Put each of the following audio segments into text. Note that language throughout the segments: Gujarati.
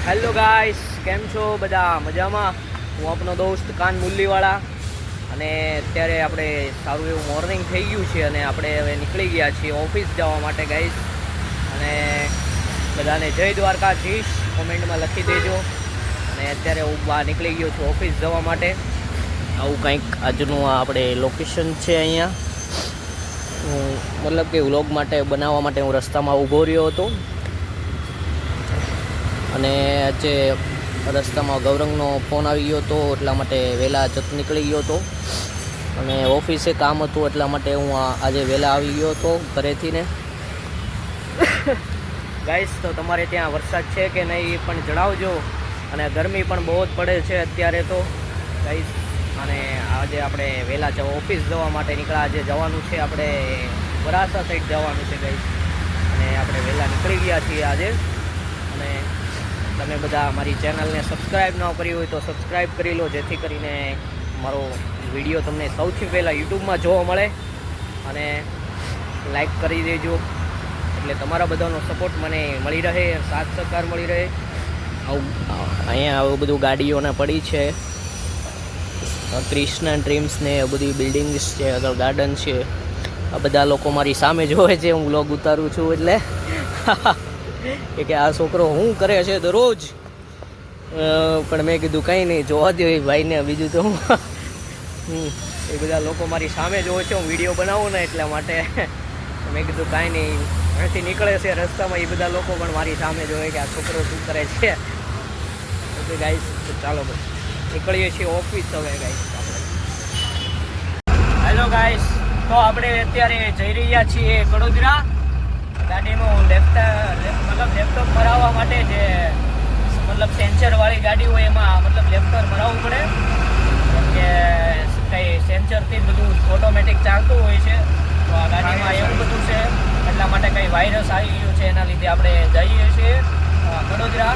હેલો ગાઈસ, કેમ છો બધા? મજામાં? હું આપનો દોસ્ત કાન મુરલીવાળા અને અત્યારે આપણે સારું એવું મોર્નિંગ થઈ ગયું છે અને આપણે હવે નીકળી ગયા છીએ ઓફિસ જવા માટે ગાઈસ. અને બધાને જય દ્વારકાધીશ કોમેન્ટમાં લખી દેજો. અને અત્યારે હું બહાર નીકળી ગયો છું ઓફિસ જવા માટે. આવું કંઈક આજનું આપણે લોકેશન છે અહીંયા. મતલબ કે વ્લોગ માટે બનાવવા માટે હું રસ્તામાં ઊભો રહ્યો હતો અને આજે રસ્તામાં ગૌરંગનો ફોન આવી ગયો હતો, એટલા માટે વહેલા નીકળી ગયો હતો. અને ઓફિસે કામ હતું એટલા માટે હું આજે વહેલા આવી ગયો હતો ઘરેથી ને. ગાઈસ, તો તમારે ત્યાં વરસાદ છે કે નહીં એ પણ જણાવજો. અને ગરમી પણ બહુ જ પડે છે અત્યારે તો ગાઈસ. અને આજે આપણે વહેલા ઓફિસ જવા માટે નીકળ્યા. આજે જવાનું છે આપણે વરાસા સાઈડ જવાનું છે ગાઈસ. અને આપણે વહેલા નીકળી ગયા છીએ આજે. અને તમે બધા મારી ચેનલને સબસ્ક્રાઈબ ન કરી હોય તો સબસ્ક્રાઈબ કરી લો, જેથી કરીને મારો વિડીયો તમને સૌથી પહેલાં યુટ્યુબમાં જોવા મળે. અને લાઈક કરી દેજો, એટલે તમારા બધાનો સપોર્ટ મને મળી રહે, સાથ સહકાર મળી રહે. અહીંયા આવું બધું ગાડીઓને પડી છે. ક્રિષ્ના ડ્રીમ્સ ને બધી બિલ્ડિંગ્સ છે, આગળ ગાર્ડન છે. આ બધા લોકો મારી સામે જોવે છે, હું વ્લોગ ઉતારું છું એટલે કે આ છોકરો શું કરે છે દરરોજ. પણ મેં કીધું કંઈ નહીં, જોવા દો એ ભાઈને. બીજું તો હું એ બધા લોકો મારી સામે જોવે છે, હું વિડીયો બનાવું ને એટલા માટે મેં કીધું કાંઈ નહીં. અહીંથી નીકળે છે રસ્તામાં એ બધા લોકો પણ મારી સામે જોવે કે આ છોકરો શું કરે છે. ઓકે ગાઈસ, તો ચાલો નીકળીએ છીએ ઓફિસ હવે ગાઈસ આપણે. હેલો ગાઈસ, તો આપણે અત્યારે જઈ રહ્યા છીએ કડોદરા. ગાડીનું લેપટોપ ભરાવવા માટે, જે મતલબ સેન્સરવાળી ગાડી હોય એમાં મતલબ લેપટોપ ભરાવવું પડે, કે કંઈ સેન્સરથી બધું ઓટોમેટિક ચાલતું હોય છે. તો આ ગાડીમાં એવું બધું છે, એટલા માટે કંઈ વાયરસ આવી ગયો છે, એના લીધે આપણે જઈએ છીએ વડોદરા.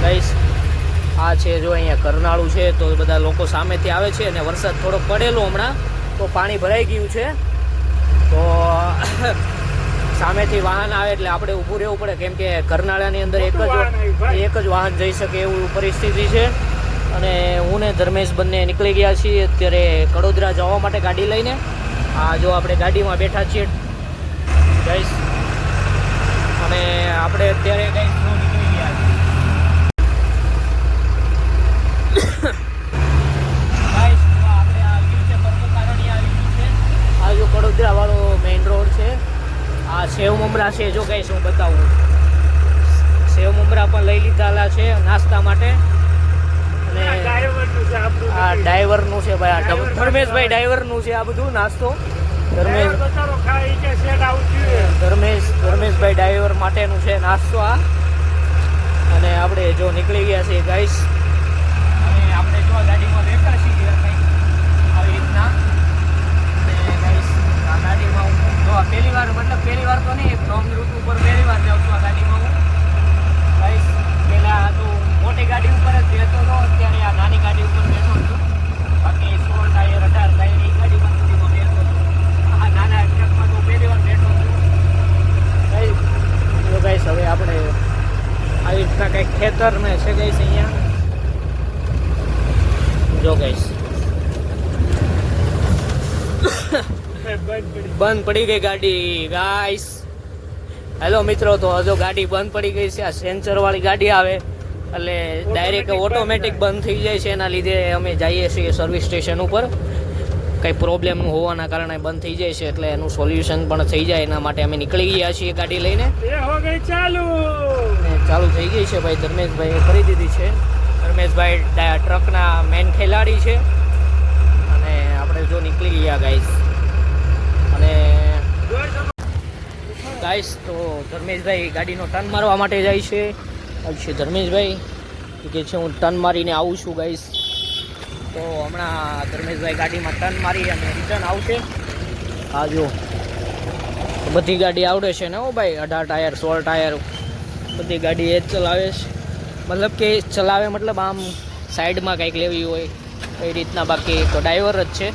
ગાઈસ, આ છે જો અહીંયા કરનાળું છે, તો બધા લોકો સામેથી આવે છે. અને વરસાદ થોડોક પડેલો હમણાં, તો પાણી ભરાઈ ગયું છે. તો સામેથી વાહન આવે એટલે આપણે ઊભું રહેવું પડે, કેમ કે કરનાળાની અંદર એક જ વાહન જઈ શકે એવું પરિસ્થિતિ છે. અને હું ને ધર્મેશ બંને નીકળી ગયા છીએ અત્યારે કડોદરા જવા માટે ગાડી લઈને. આ જો આપણે ગાડીમાં બેઠા છીએ ગાઈસ. અને આપણે અત્યારે ગાઈસ નીકળી ગયા છીએ. ગાઈસ, આપણે આવી છે પર્વતારણ્ય આવી ગયું છે. આ જો કડોદરા વાળો મેઇન રોડ છે. આ સેવ મમરા છે જો ગાઈસ, હું બતાવું. સેવ મમરા પણ લઈ લીધેલા છે નાસ્તા માટે. અને આ ડ્રાઈવરનું છે ભાઈ, આ ધર્મેશભાઈ ડ્રાઈવરનું છે આ બધું નાસ્તો. ધર્મેશભાઈ ડ્રાઈવર માટેનું છે નાસ્તો આ. અને આપણે જો નીકળી ગયા છીએ ગાઈસ. અને આપણે જો ગાડીમાં બેઠા છીએ આવી રીતના. અને ગાઈસ, આ ગાડીમાં હું પહેલી વાર તો નહીં, ઋતુ ઉપર પહેલી વાર જાઉં છું આ ગાડીમાં હું ગાઈસ. પહેલાં તો મોટી ગાડી ઉપર જ બેઠો હતો, અત્યારે આ નાની ગાડી ઉપર બેઠો છું. બાકી 16 ટાયર 18 ટાયર એ ગાડીમાં સુધીમાં બેઠો છું. આ નાના ટ્રકમાં તો પહેલી વાર બેઠો છું ગાઈસ. તો ગાઈસ, હવે આપણે આવી રીતના કંઈક ખેતર ને છે ગાઈસ અહીંયા. જો ગાઈસ, બંધ પડી ગઈ ગાડી ગાઈસ. હેલો મિત્રો, તો હજુ ગાડી બંધ પડી ગઈ છે. આ સેન્સરવાળી ગાડી આવે એટલે ડાયરેક્ટ ઓટોમેટિક બંધ થઈ જાય છે. એના લીધે અમે જઈએ છીએ સર્વિસ સ્ટેશન ઉપર. કંઈ પ્રોબ્લેમ હોવાના કારણે બંધ થઈ જાય છે, એટલે એનું સોલ્યુશન પણ થઈ જાય એના માટે અમે નીકળી ગયા છીએ ગાડી લઈને. ચાલુ થઈ ગઈ છે ભાઈ. ધર્મેશભાઈએ કરી દીધી છે. ધર્મેશભાઈ ટ્રકના મેન ખેલાડી છે. અને આપણે જો નીકળી ગયા ગાઈસ. અને ગાઈસ, તો ધર્મેશભાઈ ગાડીનો ટર્ન મારવા માટે જાય છે. ધર્મેશભાઈ કે છે હું ટર્ન મારીને આવું છું ગાઈસ. તો હમણાં ધર્મેશભાઈ ગાડીમાં ટર્ન મારી અને રિટર્ન આવશે. આ જો બધી ગાડી આવડે છે ને હો ભાઈ, 18 ટાયર 16 ટાયર બધી ગાડી એ જ ચલાવે છે. મતલબ કે ચલાવે મતલબ આમ સાઈડમાં કંઈક લેવી હોય એ રીતના. બાકી તો ડ્રાઈવર જ છે.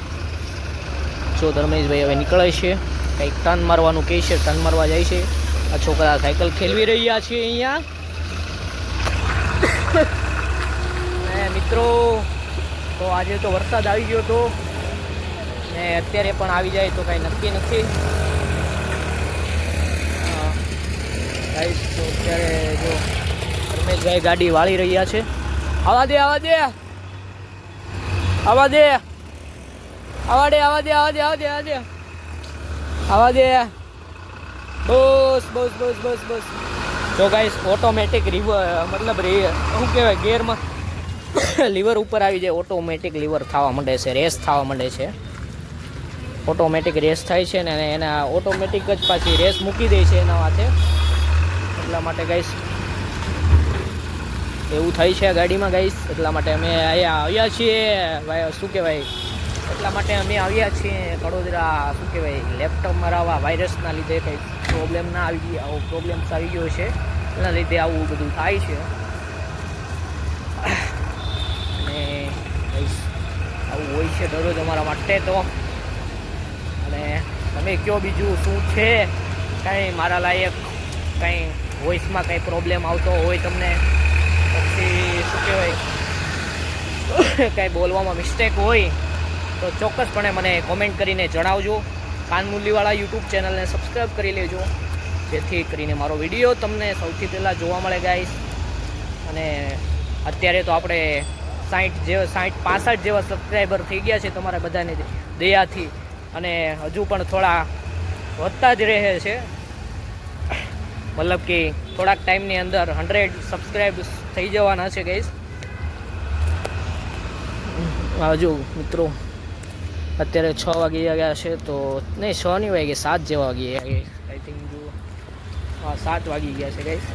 જો ધર્મેશભાઈ હવે નીકળે છે, કંઈક ટર્ન મારવાનું કહે છે, ટર્ન મારવા જાય છે. આ છોકરા સાયકલ ખેલવી રહ્યા છે અહીંયા. મિત્રો, તો આજે તો વરસાદ આવી ગયો હતો ને અત્યારે પણ આવી જાય તો કાંઈ નક્કી નથી. ગાઈસ તો અત્યારે જો રમેશભાઈ ગાડી વાળી રહ્યા છે. આવા દે આવા દે આવા દે આવા દે આવા દે આવા દે આવા દે આવા દે આવા દે. બસ બસ બસ બસ બસ. જો ગાઈસ ઓટોમેટિક મતલબ શું કહેવાય ગેરમાં લીવર ઉપર આવી જાય, ઓટોમેટિક લીવર થવા માંડે છે, રેસ થવા માંડે છે. ઓટોમેટિક રેસ થાય છે ને એના ઓટોમેટિક જ પાછી રેસ મૂકી દે છે એના માથે. એટલા માટે ગાઈસ એવું થાય છે આ ગાડીમાં ગાઈસ. એટલા માટે અમે અહીંયા આવ્યા છીએ ભાઈ, શું કહેવાય, એટલા માટે અમે આવ્યા છીએ વડોદરા, શું કહેવાય, લેપટોપ મરાવવા. વાયરસના લીધે કંઈક પ્રોબ્લેમ ના આવી, આવો પ્રોબ્લેમ્સ આવી ગયો છે, એના લીધે આવું બધું થાય છે. અને ગાઈસ આવું હોય છે દરરોજ અમારા માટે તો. અને તમે કહો બીજું શું છે, કાંઈ મારા લાયક કાંઈ વોઇસમાં કાંઈ પ્રોબ્લેમ આવતો હોય તમને, પછી શું કહેવાય કાંઈ બોલવામાં મિસ્ટેક હોય તો ચોક્કસપણે મને કોમેન્ટ કરીને જણાવજો. કાનમુરલીવાળા યુટ્યુબ ચેનલને સબસ્ક્રાઈબ કરી લેજો, જેથી કરીને મારો વિડીયો તમને સૌથી પહેલાં જોવા મળે ગાઈસ. અને અત્યારે તો આપણે 65 જેવા સબસ્ક્રાઈબર થઈ ગયા છે તમારા બધાની દયાથી, અને હજુ પણ થોડા વધતા જ રહે છે. મતલબ કે થોડાક ટાઈમની અંદર 100 સબસ્ક્રાઈબ થઈ જવાના છે ગાઈસ. હજુ મિત્રો અત્યારે 6 વાગી ગયા છે, તો નહીં 6 નહીં વાગે 7 જેવા વાગી ગયા આઈ થિંક. જો 7 વાગી ગયા છે ગાઈસ.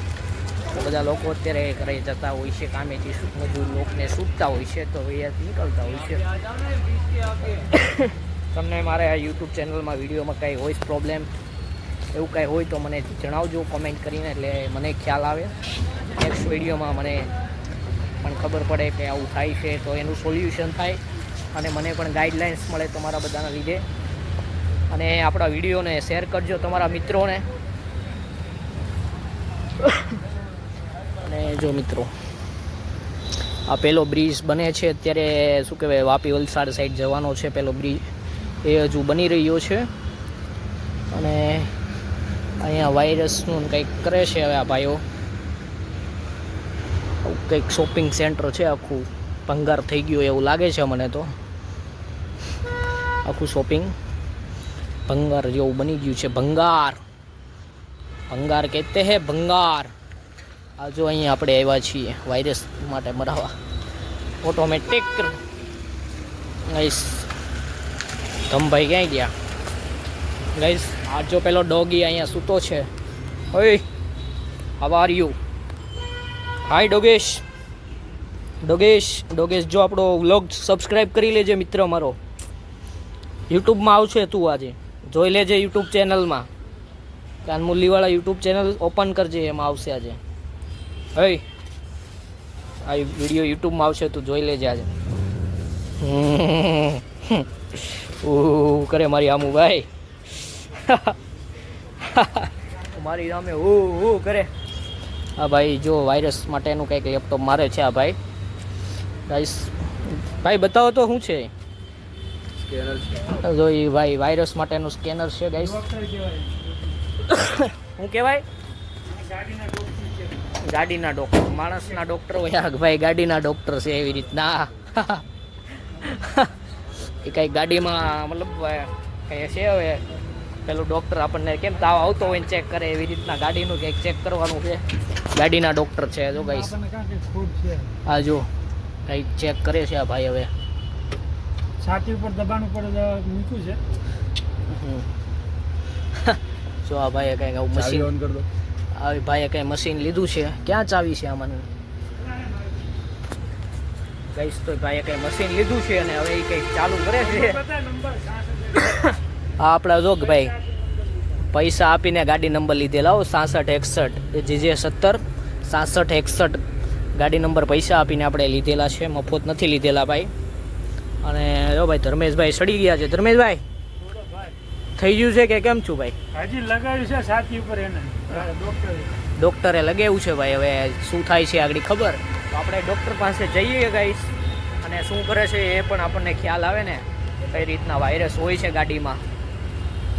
તો બધા લોકો અત્યારે ઘરે જતા હોય છે કામેથી, મજૂર લોકોને છૂટતા હોય છે, તો અહીંયાથી નીકળતા હોય છે. તમને મારે આ યુટ્યુબ ચેનલમાં વિડીયોમાં કાંઈ વોઇસ પ્રોબ્લેમ એવું કાંઈ હોય તો મને જણાવજો કોમેન્ટ કરીને, એટલે મને ખ્યાલ આવે. નેક્સ્ટ વિડીયોમાં મને પણ ખબર પડે કે આવું થાય છે, તો એનું સોલ્યુશન થાય અને મને પણ ગાઈડલાઇન્સ મળે તમારા બધાના લીધે. અને આપણા વિડીયોને શેર કરજો તમારા મિત્રોને. અને જો મિત્રો આ પેલો બ્રિજ બને છે અત્યારે, શું કહેવાય, વાપી વલસાડ સાઈડ જવાનો છે પેલો બ્રિજ, એ હજુ બની રહ્યો છે. અને અહીંયા વાયરસનું કંઈક કરે છે હવે આ ભાઈઓ. કંઈક શોપિંગ સેન્ટર છે, આખું ભંગાર થઈ ગયું એવું લાગે છે મને તો. આખું શોપિંગ ભંગાર જેવું બની ગયું છે. ભંગાર ભંગાર કહેતે હે ભંગાર. આ જો અહીંયા આપણે આવ્યા છીએ વાયરસ માટે મરાવા, ઓટોમેટિક. ગાઈસ ધમભાઈ ક્યાંય ગયા ગાઈસ? આ જો પેલો ડોગી અહીંયા સૂતો છે. ઓય હાઉ આર યુ? હાય ડોગેશ. ડોગેશ જો આપણો વ્લોગ સબસ્ક્રાઈબ કરી લેજે મિત્ર મારો. યુટ્યુબમાં આવશે તું, આજે જોઈ લેજે યુટ્યુબ ચેનલમાં. કાનમુરલીવાળા યુટ્યુબ ચેનલ ઓપન કરજે, એમાં આવશે આજે. હે આ વિડીયો યુટ્યુબમાં આવશે, તું જોઈ લેજે આજે. કરે મારી આમુ ભાઈ મારી સામે કરે. હા ભાઈ જો વાયરસ માટેનું કંઈક લેપટોપ મારે છે આ ભાઈ. ગાઈસ ભાઈ બતાવો તો શું છે? સ્કેનર છે. જો એ ભાઈ વાયરસ માટેનું સ્કેનર છે ગાઈસ. શું કહેવાય? ગાડીના ડૉક્ટર. માણસના ડૉક્ટર હોય ભાઈ, ગાડીના ડૉક્ટર છે એવી રીતના. એ કંઈ ગાડીમાં મતલબ કંઈ છે હવે પેલું ડૉક્ટર આપણને કેમ તાવ આવતો હોય ને ચેક કરે, એવી રીતના ગાડીનું કંઈક ચેક કરવાનું છે. ગાડીના ડૉક્ટર છે જો ગાઈસ. હા જો કંઈક ચેક કરે છે આ ભાઈ. હવે છાતી ઉપર દબાણ ઉપર મૂક્યું છે. જો આ ભાઈએ કંઈક આવું મશીન ઓન કરી દો. આ ભાઈએ કંઈ મશીન લીધું છે. ક્યાં ચાવી છે આમાંનું ગાઈસ? તો ભાઈએ કંઈ મશીન લીધું છે અને હવે એ કંઈક ચાલુ કરે છે. હા આપણા જોગ ભાઈ પૈસા આપીને ગાડી નંબર લીધેલા હો, 6661 જીજે 17 6661 ગાડી નંબર પૈસા આપીને આપણે લીધેલા છે, મફત નથી લીધેલા ભાઈ. અને જો ભાઈ ધર્મેશભાઈ સડી ગયા છે. ધર્મેશભાઈ થઈ ગયું છે કે કેમ છું ભાઈ? હજી લગાવ્યું છે છાતી ઉપર એને ડૉક્ટરે લગાવ્યું છે ભાઈ. હવે શું થાય છે આગળ ખબર, તો આપણે ડૉક્ટર પાસે જઈએ ગાઈસ. અને શું કરે છે એ પણ આપણને ખ્યાલ આવે ને, કઈ રીતના વાયરસ હોય છે ગાડીમાં,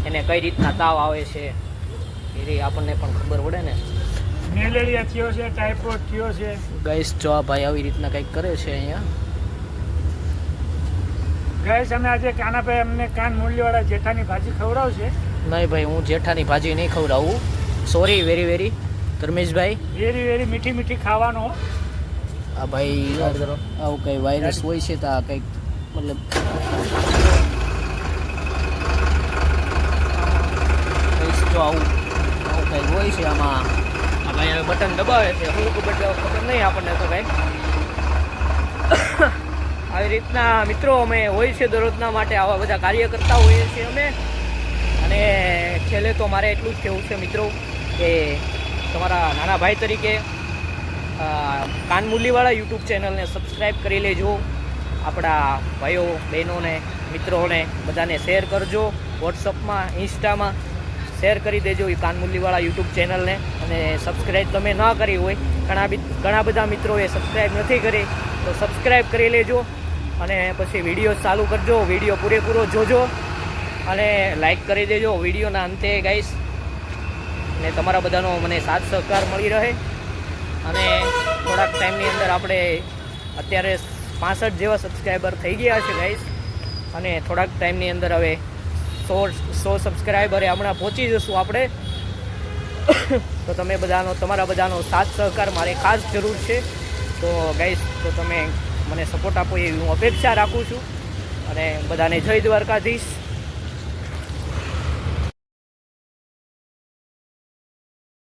એને કઈ રીતના તાવ આવે છે એ આપણને પણ ખબર પડે ને. મેલેરિયા થયો છે, ટાઇફોઇડ થયો છે. ગાઈસ જો આ ભાઈ આવી રીતના કંઈક કરે છે અહીંયા. ગાઈસ અમે આજે કાનાભાઈ અમને કાન મૂલ્યવાળા જેઠાની ભાજી ખવડાવશે. નહીં ભાઈ, હું જેઠાની ભાજી નહીં ખવડાવું. સોરી વેરી ધર્મેશભાઈ. વેરી વેરી મીઠી મીઠી ખાવાનો. આ ભાઈ આવું કંઈ વાયરસ હોય છે તો આ કંઈક મતલબ જો આવું કંઈક હોય છે આમાં. આ ભાઈ હવે બટન દબાવે છે, હું ખબર નહીં આપણને તો કંઈક. આવી રીતના મિત્રો અમે હોય છે દરરોજના માટે આવા બધા કાર્ય કરતા હોઈએ છીએ અમે. અને છેલ્લે તો મારે એટલું જ કહેવું છે મિત્રો કે તમારા નાના ભાઈ તરીકે કાનમૂલીવાળા યુટ્યુબ ચેનલને સબસ્ક્રાઈબ કરી લેજો. આપણા ભાઈઓ બહેનોને મિત્રોને બધાને શેર કરજો. વોટ્સઅપમાં ઇન્સ્ટામાં શેર કરી દેજો એ કાનમૂલીવાળા યુટ્યુબ ચેનલને. અને સબસ્ક્રાઈબ તમે ન કરી હોય, ઘણા બધા મિત્રોએ સબસ્ક્રાઈબ નથી કરી, તો સબસ્ક્રાઈબ કરી લેજો. અને પછી વિડીયો ચાલુ કરજો, વિડીયો પૂરેપૂરો જોજો અને લાઈક કરી દેજો વિડીયોના અંતે ગાઈસ. ને તમારા બધાનો મને સાથ સહકાર મળી રહે. અને થોડાક ટાઈમની અંદર આપણે અત્યારે 65 જેવા સબસ્ક્રાઈબર થઈ ગયા છે ગાઈસ. અને થોડાક ટાઈમની અંદર હવે 100 સબસ્ક્રાઈબરે હમણાં પહોંચી જશું આપણે. તો તમારા બધાનો સાથ સહકાર મારે ખાસ જરૂર છે. તો ગાઈસ તો તમે મને સપોર્ટ આપો એવી હું અપેક્ષા રાખું છું. અને બધાને જય દ્વારકાધીશ.